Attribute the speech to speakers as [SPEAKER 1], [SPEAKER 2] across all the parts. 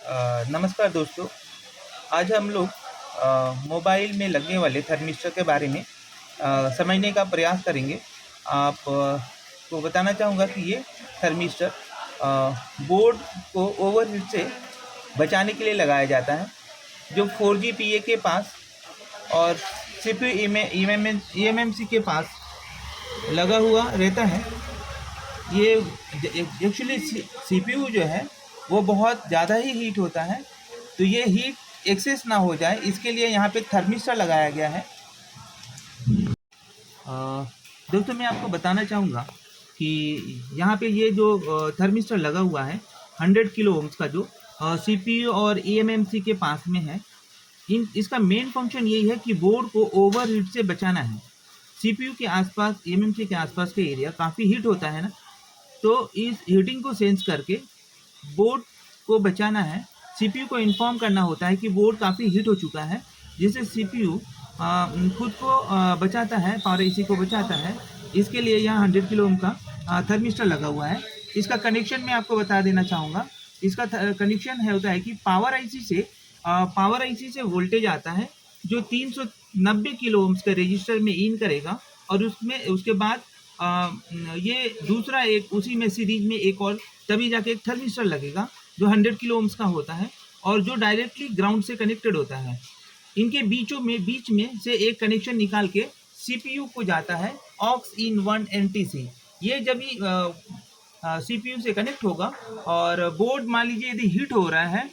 [SPEAKER 1] नमस्कार दोस्तों। आज हम लोग मोबाइल में लगने वाले थर्मिस्टर के बारे में समझने का प्रयास करेंगे। आप को बताना चाहूँगा कि ये थर्मिस्टर बोर्ड को ओवरहीट से बचाने के लिए लगाया जाता है। जो 4G PA के पास और CPU eMMC के पास लगा हुआ रहता है। ये एक्चुअली CPU जो है वो बहुत ज़्यादा ही हीट होता है, तो ये हीट एक्सेस ना हो जाए इसके लिए यहाँ पे थर्मिस्टर लगाया गया है। दोस्तों मैं आपको बताना चाहूँगा कि यहाँ पे ये जो थर्मिस्टर लगा हुआ है 100 किलो ओम्स का, जो CPU और eMMC के पास में है। इसका मेन फंक्शन यही है कि बोर्ड को ओवर हीट से बचाना है। CPU के आसपास, eMMC के आसपास के एरिया काफ़ी हीट होता है ना, तो इस हीटिंग को सेंस करके बोर्ड को बचाना है। CPU को इन्फॉर्म करना होता है कि बोर्ड काफ़ी हीट हो चुका है, जिससे CPU खुद को बचाता है, पावर IC को बचाता है। इसके लिए यहाँ 100 किलो ओम का थर्मिस्टर लगा हुआ है। इसका कनेक्शन मैं आपको बता देना चाहूँगा। इसका कनेक्शन है होता है कि पावर IC से वोल्टेज आता है जो 390 किलो ओम्स के रजिस्टर में इन करेगा, और उसके बाद ये दूसरा एक उसी में सीरीज में एक और तभी जाके एक थर्मिस्टर लगेगा जो 100 किलो ओम्स का होता है और जो डायरेक्टली ग्राउंड से कनेक्टेड होता है। इनके बीच में से एक कनेक्शन निकाल के CPU को जाता है ऑक्स इन 1 NTC। ये जब भी CPU से कनेक्ट होगा और बोर्ड मान लीजिए यदि हीट हो रहा है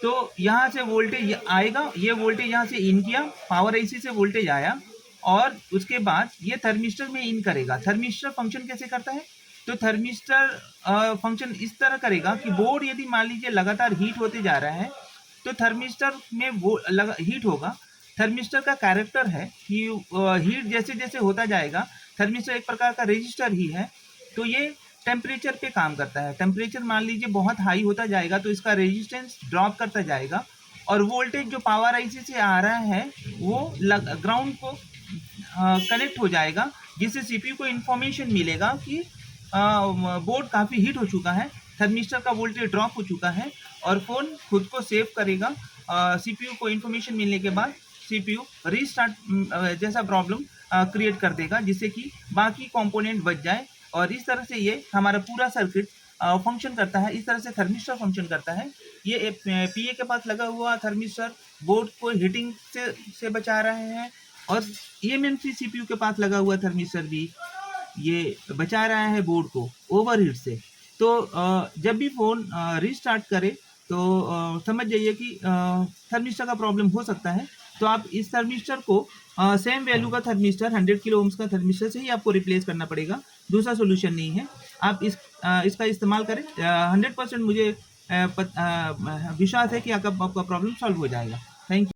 [SPEAKER 1] तो यहाँ से वोल्टेज आएगा। ये वोल्टेज यहाँ से इन किया, पावर IC से वोल्टेज आया और उसके बाद ये थर्मिस्टर में इन करेगा। थर्मिस्टर फंक्शन कैसे करता है? तो थर्मिस्टर फंक्शन इस तरह करेगा कि बोर्ड यदि मान लीजिए लगातार हीट होते जा रहा है तो थर्मिस्टर में वो हीट होगा। थर्मिस्टर का कैरेक्टर है कि हीट जैसे जैसे होता जाएगा, थर्मिस्टर एक प्रकार का रजिस्टर ही है, तो ये टेम्परेचर पे काम करता है। टेम्परेचर मान लीजिए बहुत हाई होता जाएगा तो इसका रेजिस्टेंस ड्रॉप करता जाएगा और वोल्टेज जो पावर IC से आ रहा है वो ग्राउंड को कनेक्ट हो जाएगा, जिससे CPU को इन्फॉर्मेशन मिलेगा कि बोर्ड काफ़ी हीट हो चुका है, थर्मिस्टर का वोल्टेज ड्रॉप हो चुका है और फ़ोन खुद को सेव करेगा। CPU को इन्फॉर्मेशन मिलने के बाद CPU रीस्टार्ट जैसा प्रॉब्लम क्रिएट कर देगा, जिससे कि बाकी कंपोनेंट बच जाए। और इस तरह से ये हमारा पूरा सर्किट फंक्शन करता है। इस तरह से थर्मिस्टर फंक्शन करता है। ये PA के पास लगा हुआ थर्मिस्टर बोर्ड को हीटिंग से बचा रहे हैं और eMMC CPU के पास लगा हुआ थर्मिस्टर भी ये बचा रहा है बोर्ड को ओवरहीट से। तो जब भी फ़ोन रीस्टार्ट करे तो समझ जाइए कि थर्मिस्टर का प्रॉब्लम हो सकता है। तो आप इस थर्मिस्टर को सेम वैल्यू का थर्मिस्टर 100 किलो ओम्स का थर्मिस्टर से ही आपको रिप्लेस करना पड़ेगा, दूसरा सोल्यूशन नहीं है। आप इसका इस्तेमाल करें, 100% मुझे विश्वास है कि आपका प्रॉब्लम सॉल्व हो जाएगा। Thank you.